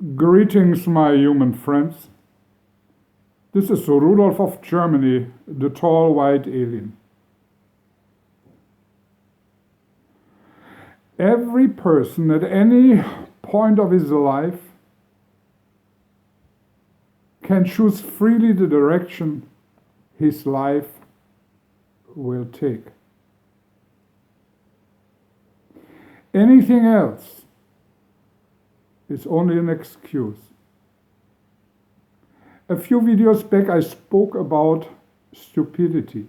Greetings, my human friends. This is Rudolf of Germany, the tall white alien. Every person at any point of his life can choose freely the direction his life will take. Anything else is only an excuse. A few videos back I spoke about stupidity.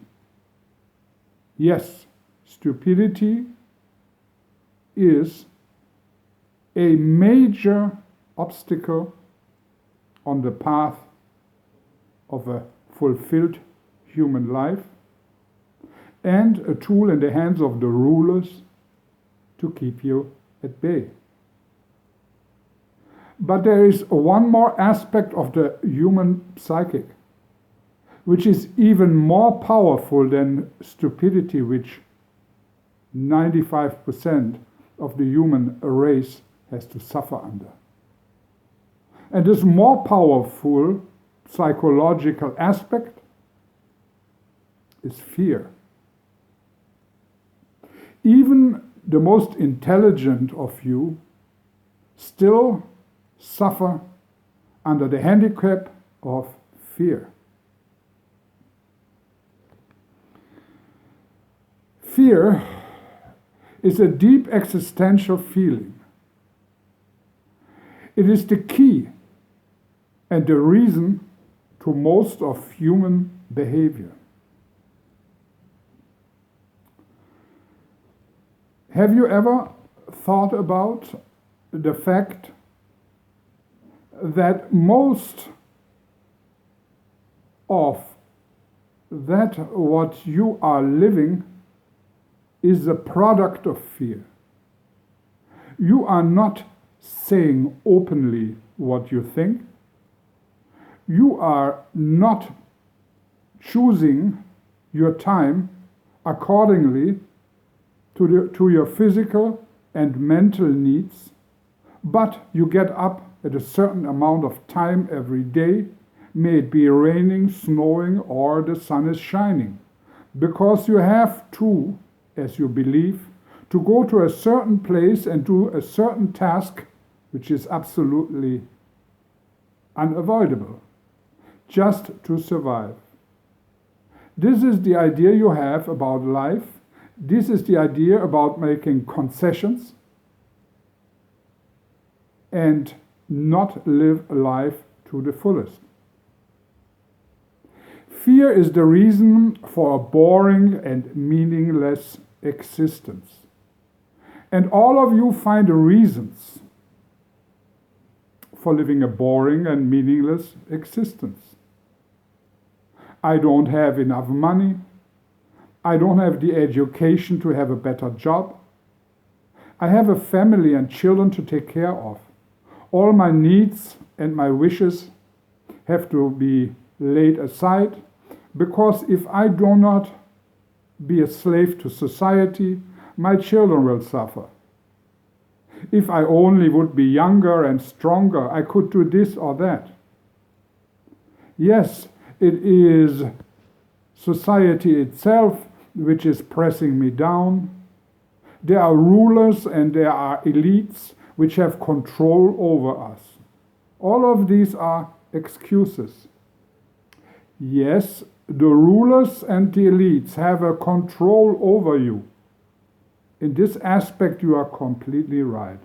Yes, stupidity is a major obstacle on the path of a fulfilled human life and a tool in the hands of the rulers to keep you at bay. But there is one more aspect of the human psychic, which is even more powerful than stupidity, which 95% of the human race has to suffer under. And this more powerful psychological aspect is fear. Even the most intelligent of you still suffer under the handicap of fear. Fear is a deep existential feeling. It is the key and the reason to most of human behavior. Have you ever thought about the fact that most of that what you are living is a product of fear? You are not saying openly what you think. You are not choosing your time accordingly to your physical and mental needs, but you get up at a certain amount of time every day, may it be raining, snowing, or the sun is shining, because you have to, as you believe, to go to a certain place and do a certain task which is absolutely unavoidable, just to survive. This is the idea you have about life. This is the idea about making concessions and not live life to the fullest. Fear is the reason for a boring and meaningless existence. And all of you find reasons for living a boring and meaningless existence. I don't have enough money. I don't have the education to have a better job. I have a family and children to take care of. All my needs and my wishes have to be laid aside, because if I do not be a slave to society, my children will suffer. If I only would be younger and stronger, I could do this or that. Yes, it is society itself which is pressing me down. There are rulers and there are elites which have control over us. All of these are excuses. Yes, the rulers and the elites have a control over you. In this aspect, you are completely right.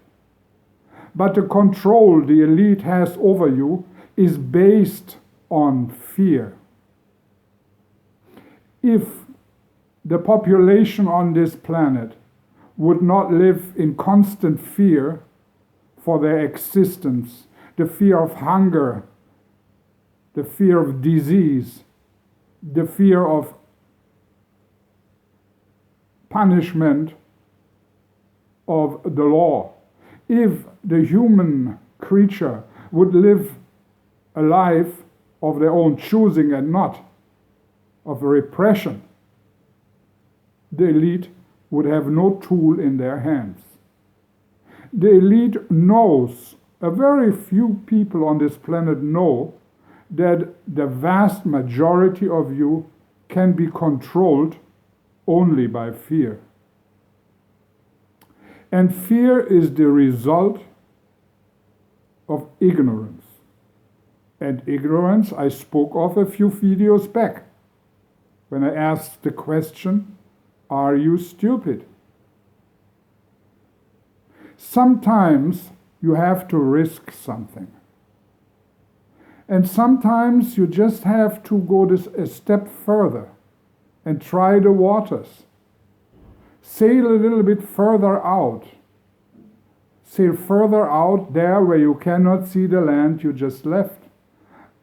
But the control the elite has over you is based on fear. If the population on this planet would not live in constant fear for their existence, the fear of hunger, the fear of disease, the fear of punishment of the law. If the human creature would live a life of their own choosing and not of repression, the elite would have no tool in their hands. The elite knows A very few people on this planet know that the vast majority of you can be controlled only by fear. And fear is the result of ignorance. And ignorance I spoke of a few videos back when I asked the question, are you stupid? Sometimes you have to risk something. And sometimes you just have to go a step further and try the waters. Sail a little bit further out. Sail further out there where you cannot see the land you just left.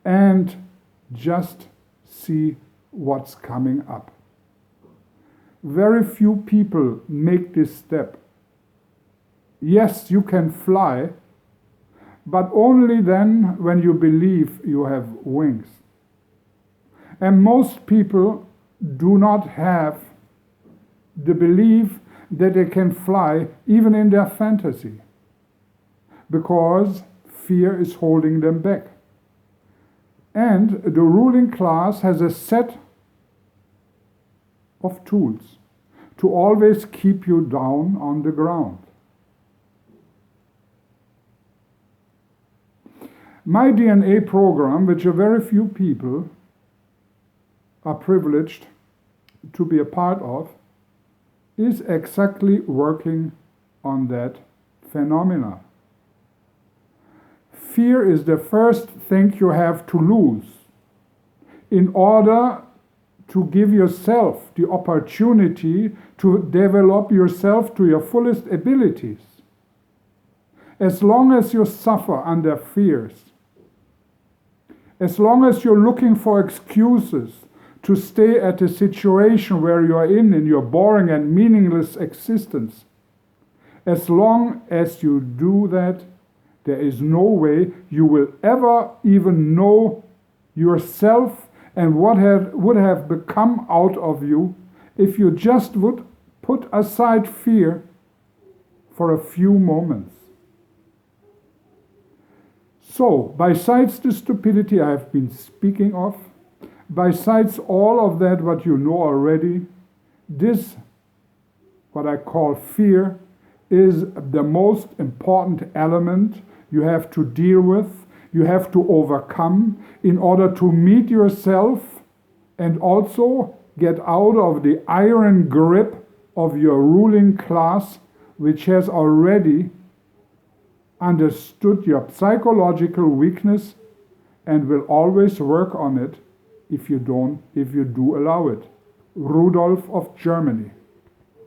And just see what's coming up. Very few people make this step. Yes, you can fly, but only then when you believe you have wings. And most people do not have the belief that they can fly even in their fantasy, because fear is holding them back. And the ruling class has a set of tools to always keep you down on the ground. My DNA program, which a very few people are privileged to be a part of, is exactly working on that phenomena. Fear is the first thing you have to lose in order to give yourself the opportunity to develop yourself to your fullest abilities. As long as you suffer under fears, as long as you're looking for excuses to stay at a situation where you are in your boring and meaningless existence, as long as you do that, there is no way you will ever even know yourself and what would have become out of you if you just would put aside fear for a few moments. So, besides the stupidity I have been speaking of, besides all of that what you know already, this, what I call fear, is the most important element you have to deal with, you have to overcome in order to meet yourself and also get out of the iron grip of your ruling class, which has already understood your psychological weakness and will always work on it if you do allow it. Rudolf of Germany.